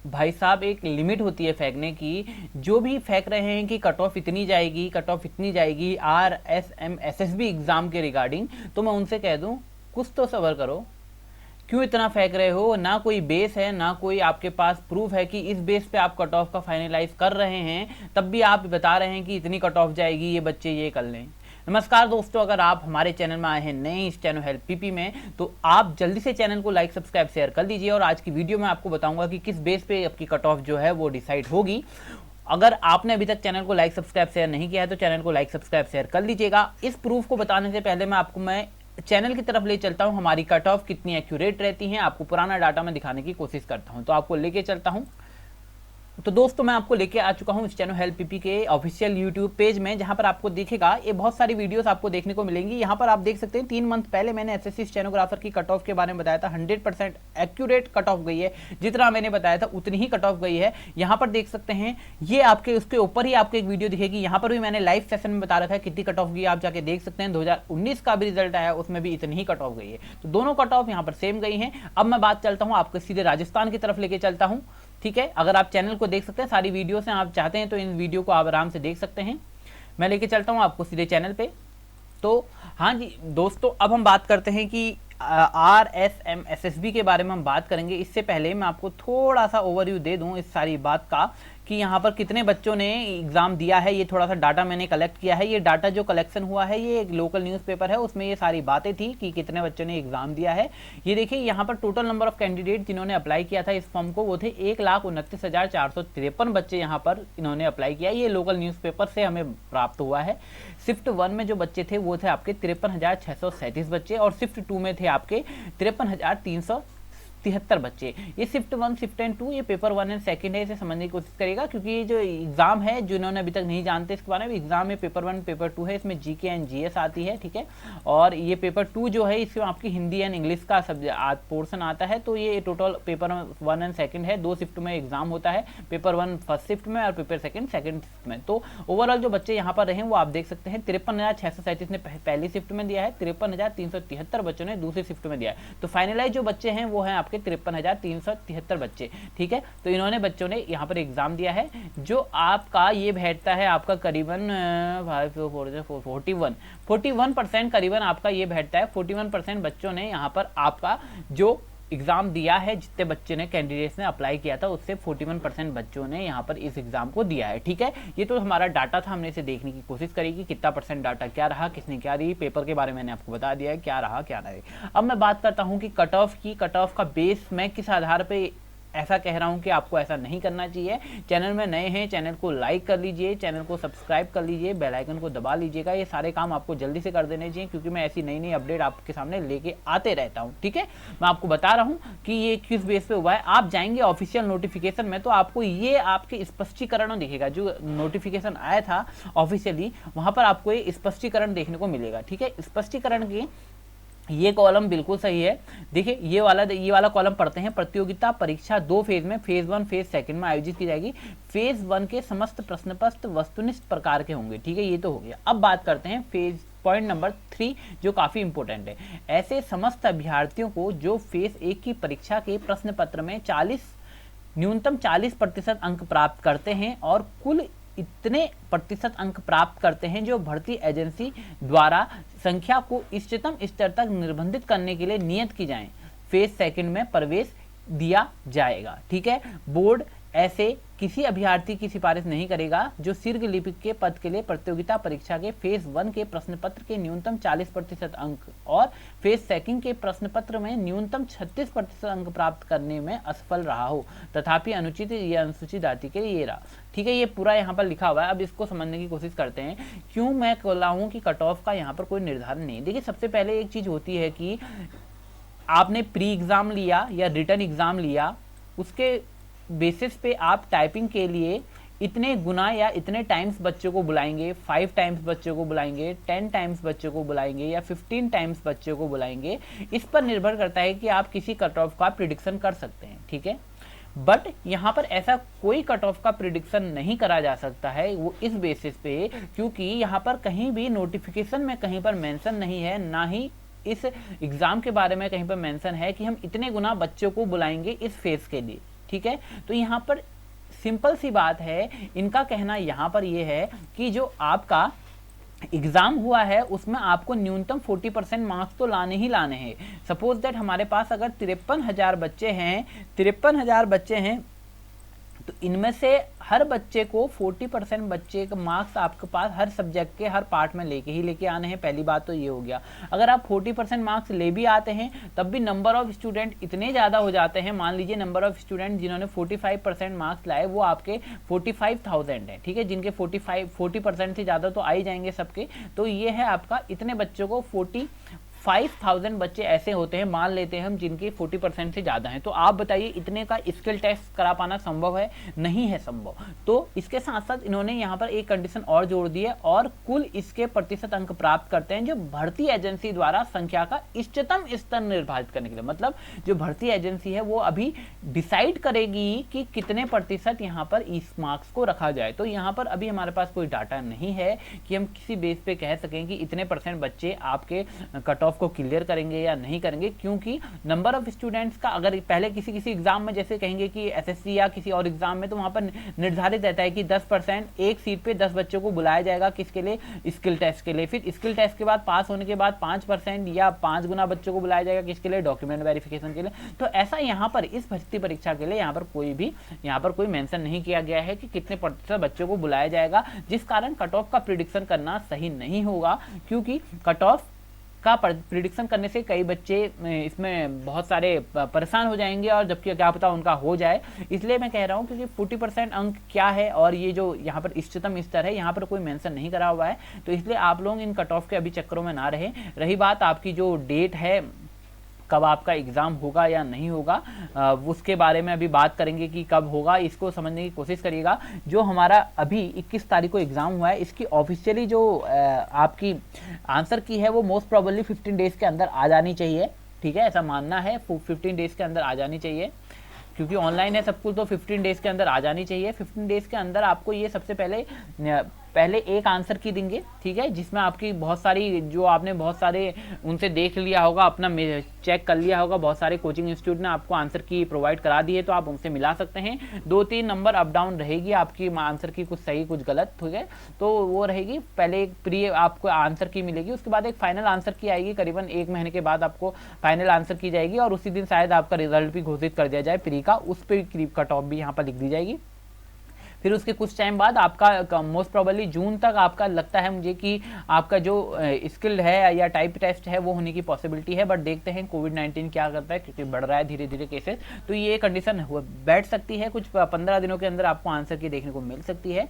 भाई साहब एक लिमिट होती है फेंकने की। जो भी फेंक रहे हैं कि कट ऑफ इतनी जाएगी, कट ऑफ इतनी जाएगी RSM SSB एग्जाम के रिगार्डिंग, तो मैं उनसे कह दूं कुछ तो सबर करो। क्यों इतना फेंक रहे हो? ना कोई बेस है, ना कोई आपके पास प्रूफ है कि इस बेस पे आप कट ऑफ का फाइनलाइज कर रहे हैं, तब भी आप बता रहे हैं कि इतनी कट ऑफ जाएगी, ये बच्चे ये कर लें। नमस्कार दोस्तों, अगर आप हमारे चैनल में आए हैं नए इस चैनल हेल्प पीपी में, तो आप जल्दी से चैनल को लाइक सब्सक्राइब शेयर कर दीजिए। और आज की वीडियो में आपको बताऊंगा कि किस बेस पे आपकी कट ऑफ जो है वो डिसाइड होगी। अगर आपने अभी तक चैनल को लाइक सब्सक्राइब शेयर नहीं किया है तो चैनल को लाइक सब्सक्राइब शेयर कर लीजिएगा। इस प्रूफ को बताने से पहले मैं चैनल की तरफ ले चलता हूं। हमारी कट ऑफ कितनी एक्यूरेट रहती है आपको पुराना डाटा में दिखाने की कोशिश करता हूं, तो आपको लेके चलता हूं। तो दोस्तों मैं आपको लेके आ चुका हूं इस चैनल हेल्प पीपी के ऑफिशियल यूट्यूब पेज में, जहां पर आपको दिखेगा ये बहुत सारी वीडियोस आपको देखने को मिलेंगी। यहां पर आप देख सकते हैं 3 मंथ पहले मैंने एसएससी स्टेनोग्राफर की कट ऑफ के बारे में बताया था। 100% एक्यूरेट कट ऑफ गई है, जितना मैंने बताया था उतनी ही कट ऑफ गई है। यहां पर देख सकते हैं, ये आपके उसके ऊपर ही आपको एक वीडियो दिखेगी। यहां पर भी मैंने लाइव सेशन में बता रखा है कितनी कट ऑफ गई, आप जाके देख सकते हैं। 2019 का भी रिजल्ट आया, उसमें भी इतनी ही कट ऑफ गई है। तो दोनों कट ऑफ यहाँ पर सेम गई है। अब मैं बात चलता हूँ, आपको सीधे राजस्थान की तरफ लेके चलता हूँ। ठीक है, अगर आप चैनल को देख सकते हैं, सारी वीडियो से आप चाहते हैं तो इन वीडियो को आप आराम से देख सकते हैं। मैं लेके चलता हूं आपको सीधे चैनल पे। तो हाँ जी दोस्तों, अब हम बात करते हैं कि RSM SSB के बारे में हम बात करेंगे। इससे पहले मैं आपको थोड़ा सा ओवरव्यू दे दूं इस सारी बात का कि यहाँ पर कितने बच्चों ने एग्जाम दिया है। ये थोड़ा सा डाटा मैंने कलेक्ट किया है। ये डाटा जो कलेक्शन हुआ है ये एक लोकल न्यूज़पेपर है, उसमें ये सारी बातें थी कि कितने बच्चों ने एग्जाम दिया है। ये देखिए यहाँ पर टोटल नंबर ऑफ कैंडिडेट जिन्होंने अप्लाई किया था इस फॉर्म को, वो थे 1,29,453 बच्चे यहाँ पर इन्होंने अप्लाई किया। ये लोकल न्यूज़पेपर से हमें प्राप्त हुआ है। शिफ्ट 1 में जो बच्चे थे वो थे आपके 53,637 बच्चे, और शिफ्ट 2 में थे आपके 53,373 बच्चे। ये शिफ्ट 1, शिफ्ट एंड 2, ये पेपर 1 एंड सेकंड है, इसे समझने की कोशिश करेगा। क्योंकि ये जो एग्जाम है, जो इन्होंने अभी तक नहीं जानते इसके बारे में, एग्जाम में पेपर 1 पेपर 2 है, इसमें जीके एंड जीएस आती है। ठीक है, और ये पेपर 2 जो है इसमें आपकी हिंदी एंड इंग्लिश का सब्जेक्ट पोर्सन आता है। तो ये टोटल पेपर 1 एंड सेकंड है, 2 शिफ्ट में एग्जाम होता है। पेपर 1 फर्स्ट शिफ्ट में और पेपर सेकंड शिफ्ट में। तो ओवरऑल जो बच्चे यहाँ पर रहे वो आप देख सकते हैं, 53,637 ने पहली शिफ्ट में दिया है, 53,373 बच्चों ने दूसरी शिफ्ट में दिया है। तो फाइनलाइज जो बच्चे हैं वो हैं आपके 53,373 बच्चे। ठीक है, तो इन्होंने बच्चों ने यहाँ पर एग्जाम दिया है, जो आपका ये बैठता है आपका करीबन 41% करीबन आपका ये बैठता है। 41% बच्चों ने यहाँ पर आपका जो एग्जाम दिया है, जितने बच्चे ने कैंडिडेट्स ने अप्लाई किया था उससे 41% बच्चों ने यहाँ पर इस एग्जाम को दिया है। ठीक है, ये तो हमारा डाटा था, हमने इसे देखने की कोशिश करी कि कितना परसेंट डाटा क्या रहा, किसने क्या दी। पेपर के बारे में मैंने आपको बता दिया है क्या रहा क्या नहीं। अब मैं बात करता हूँ कि कट ऑफ की, कट ऑफ का बेस मैं किस आधार पर ऐसा कह रहा हूं कि आपको ऐसा नहीं करना चाहिए। चैनल में नए हैं, चैनल को लाइक कर लीजिए, चैनल को सब्सक्राइब कर लीजिए, बेल आइकन को दबा लीजिएगा। ये सारे काम आपको जल्दी से कर देने चाहिए, क्योंकि मैं ऐसी नई नई अपडेट आपके सामने लेके आते रहता हूं। ठीक है, मैं आपको बता रहा हूं कि ये किस बेस पे हुआ है। आप जाएंगे ऑफिशियल नोटिफिकेशन में तो आपको ये आपके स्पष्टीकरण दिखेगा। जो नोटिफिकेशन आया था ऑफिशियली, वहां पर आपको ये स्पष्टीकरण देखने को मिलेगा। ठीक है, स्पष्टीकरण की ये कॉलम बिल्कुल सही है। देखिए ये वाला कॉलम पढ़ते हैं। प्रतियोगिता परीक्षा 2 फेज में, फेज 1 फेज सेकंड में आयोजित की जाएगी। फेज 1 के समस्त प्रश्न पत्र वस्तुनिष्ठ प्रकार के होंगे। ठीक है, ये तो हो गया। अब बात करते हैं फेज पॉइंट नंबर 3, जो काफी इंपॉर्टेंट है। ऐसे समस्त अभ्यर्थियों को जो फेज 1 की परीक्षा के प्रश्न पत्र में न्यूनतम 40% अंक प्राप्त करते हैं और कुल इतने प्रतिशत अंक प्राप्त करते हैं जो भर्ती एजेंसी द्वारा संख्या को इष्टतम स्तर तक निर्बंधित करने के लिए नियत की जाए, फेज सेकंड में प्रवेश दिया जाएगा। ठीक है, बोर्ड ऐसे किसी अभ्यर्थी की सिफारिश नहीं करेगा जो शीर्ष लिपिक के पद के लिए प्रतियोगिता परीक्षा के फेज 1 के प्रश्न पत्र के न्यूनतम 40% अंक और फेज सेकंड के प्रश्न पत्र में न्यूनतम 36% अंक प्राप्त करने में असफल रहा हो, तथापि अनुचित या अनुसूचित जाति के लिए ये रहा। ठीक है, ये पूरा यहाँ पर लिखा हुआ है। अब इसको समझने की कोशिश करते हैं, क्यों मैं कह रहा हूँ कि कट ऑफ का यहाँ पर कोई निर्धारण नहीं। देखिए सबसे पहले एक चीज होती है कि आपने प्री एग्जाम लिया या रिटर्न एग्जाम लिया, उसके बेसिस पे आप टाइपिंग के लिए इतने गुना या इतने टाइम्स बच्चों को बुलाएंगे, 5 टाइम्स बच्चों को बुलाएंगे, 10 टाइम्स बच्चों को बुलाएंगे या 15 टाइम्स बच्चों को बुलाएंगे। इस पर निर्भर करता है कि आप किसी कट ऑफ का प्रिडिक्शन कर सकते हैं। ठीक है, बट यहाँ पर ऐसा कोई कट ऑफ का प्रिडिक्शन नहीं करा जा सकता है वो इस बेसिस पे, क्योंकि यहाँ पर कहीं भी नोटिफिकेशन में कहीं पर मेंशन नहीं है, ना ही इस एग्जाम के बारे में कहीं पर मेंशन है कि हम इतने गुना बच्चों को बुलाएंगे इस फेज के लिए। ठीक है। तो यहाँ पर सिंपल सी बात है, इनका कहना यहाँ पर ये है कि जो आपका एग्जाम हुआ है उसमें आपको न्यूनतम 40% मार्क्स तो लाने ही लाने हैं। सपोज दैट हमारे पास अगर 53,000 बच्चे हैं, 53,000 बच्चे हैं, तो इनमें से हर बच्चे को 40% बच्चे का मार्क्स आपके पास हर सब्जेक्ट के हर पार्ट में लेके आने हैं। पहली बात तो ये हो गया। अगर आप 40% मार्क्स ले भी आते हैं तब भी नंबर ऑफ स्टूडेंट इतने ज़्यादा हो जाते हैं। मान लीजिए नंबर ऑफ स्टूडेंट जिन्होंने 45% मार्क्स लाए वो आपके 45,000 है, ठीक है, जिनके 40% से ज़्यादा तो आ ही जाएंगे सबके। तो ये है आपका, इतने बच्चों को 45,000 बच्चे ऐसे होते हैं, मान लेते हैं हम, जिनके 40% से ज़्यादा हैं। तो आप बताइए इतने का स्किल टेस्ट करा पाना संभव है? नहीं है संभव। तो इसके साथ साथ इन्होंने यहाँ पर एक कंडीशन और जोड़ दी है, और कुल इसके प्रतिशत अंक प्राप्त करते हैं जो भर्ती एजेंसी द्वारा संख्या का इष्टतम स्तर निर्धारित करने के लिए। मतलब जो भर्ती एजेंसी है वो अभी डिसाइड करेगी कि कितने प्रतिशत यहाँ पर इस मार्क्स को रखा जाए। तो यहाँ पर अभी हमारे पास कोई डाटा नहीं है कि हम किसी बेस पे कह सकें कि इतने % बच्चे आपके कट ऑफ को क्लियर करेंगे या नहीं करेंगे, क्योंकि नंबर ऑफ स्टूडेंट्स का अगर पहले किसी एग्जाम में जैसे कहेंगे कि एसएससी या किसी और एग्जाम में, तो वहां पर निर्धारित रहता है कि 10% एक सीट पे 10 बच्चों को बुलाया जाएगा, किसके लिए? स्किल टेस्ट के लिए। फिर स्किल टेस्ट के बाद पास होने के बाद 5% या 5 गुना बच्चों को बुलाया जाएगा, किसके लिए? डॉक्यूमेंट वेरिफिकेशन के लिए। तो ऐसा यहाँ पर इस भर्ती परीक्षा के लिए यहाँ पर कोई मेंशन नहीं किया गया है कि कितने प्रतिशत बच्चों को बुलाया जाएगा, जिस कारण कट ऑफ का प्रिडिक्शन करना सही नहीं होगा। क्योंकि कट ऑफ का प्रिडिक्शन करने से कई बच्चे इसमें बहुत सारे परेशान हो जाएंगे, और जबकि क्या पता उनका हो जाए। इसलिए मैं कह रहा हूँ क्योंकि 40% अंक क्या है और ये जो यहाँ पर इष्टतम स्तर है यहाँ पर कोई मेंशन नहीं करा हुआ है। तो इसलिए आप लोग इन कट ऑफ के अभी चक्करों में ना रहे। रही बात आपकी जो डेट है, कब आपका एग्ज़ाम होगा या नहीं होगा, उसके बारे में अभी बात करेंगे कि कब होगा। इसको समझने की कोशिश करिएगा। जो हमारा अभी 21 तारीख को एग्ज़ाम हुआ है, इसकी ऑफिशियली जो आपकी आंसर की है वो मोस्ट प्रोबेबली 15 डेज़ के अंदर आ जानी चाहिए, ठीक है, ऐसा मानना है। 15 डेज़ के अंदर आ जानी चाहिए, क्योंकि ऑनलाइन है सब कुछ, तो 15 डेज़ के अंदर आ जानी चाहिए। 15 डेज़ के अंदर आपको ये सबसे पहले एक आंसर की देंगे, ठीक है, जिसमें आपकी बहुत सारी, जो आपने बहुत सारे उनसे देख लिया होगा, अपना चेक कर लिया होगा, बहुत सारे कोचिंग इंस्टीट्यूट ने आपको आंसर की प्रोवाइड करा दी है, तो आप उनसे मिला सकते हैं। 2-3 नंबर अप डाउन रहेगी आपकी आंसर की, कुछ सही कुछ गलत, ठीक है, तो वो रहेगी। पहले एक प्री आपको आंसर की मिलेगी, उसके बाद एक फाइनल आंसर की आएगी, करीबन 1 महीने के बाद आपको फाइनल आंसर की जाएगी, और उसी दिन शायद आपका रिजल्ट भी घोषित कर दिया जाए प्री का, उस पर कट ऑफ भी यहाँ पर लिख दी जाएगी। फिर उसके कुछ टाइम बाद आपका मोस्ट प्रोबेबली जून तक आपका लगता है मुझे कि आपका जो स्किल है या टाइप टेस्ट है वो होने की पॉसिबिलिटी है। बट देखते हैं कोविड-19 क्या करता है, क्योंकि बढ़ रहा है धीरे धीरे केसेस, तो ये कंडीशन बैठ सकती है। कुछ 15 दिनों के अंदर आपको आंसर की देखने को मिल सकती है।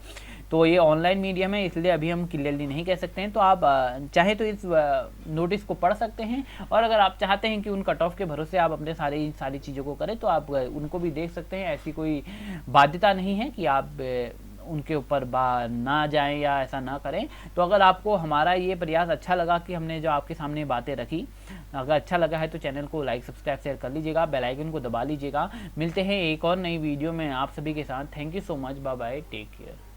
तो ये ऑनलाइन मीडियम है, इसलिए अभी हम क्लियरली नहीं कह सकते हैं। तो आप चाहे तो इस नोटिस को पढ़ सकते हैं, और अगर आप चाहते हैं कि उन कट ऑफ के भरोसे आप अपने सारी चीज़ों को करें, तो आप उनको भी देख सकते हैं। ऐसी कोई बाध्यता नहीं है कि आप उनके ऊपर ना जाएं या ऐसा ना करें। तो अगर आपको हमारा ये प्रयास अच्छा लगा कि हमने जो आपके सामने बातें रखी, अगर अच्छा लगा है तो चैनल को लाइक, सब्सक्राइब, शेयर कर लीजिएगा, बेल आइकन को दबा लीजिएगा। मिलते हैं एक और नई वीडियो में आप सभी के साथ। Thank you so much, bye bye, take care.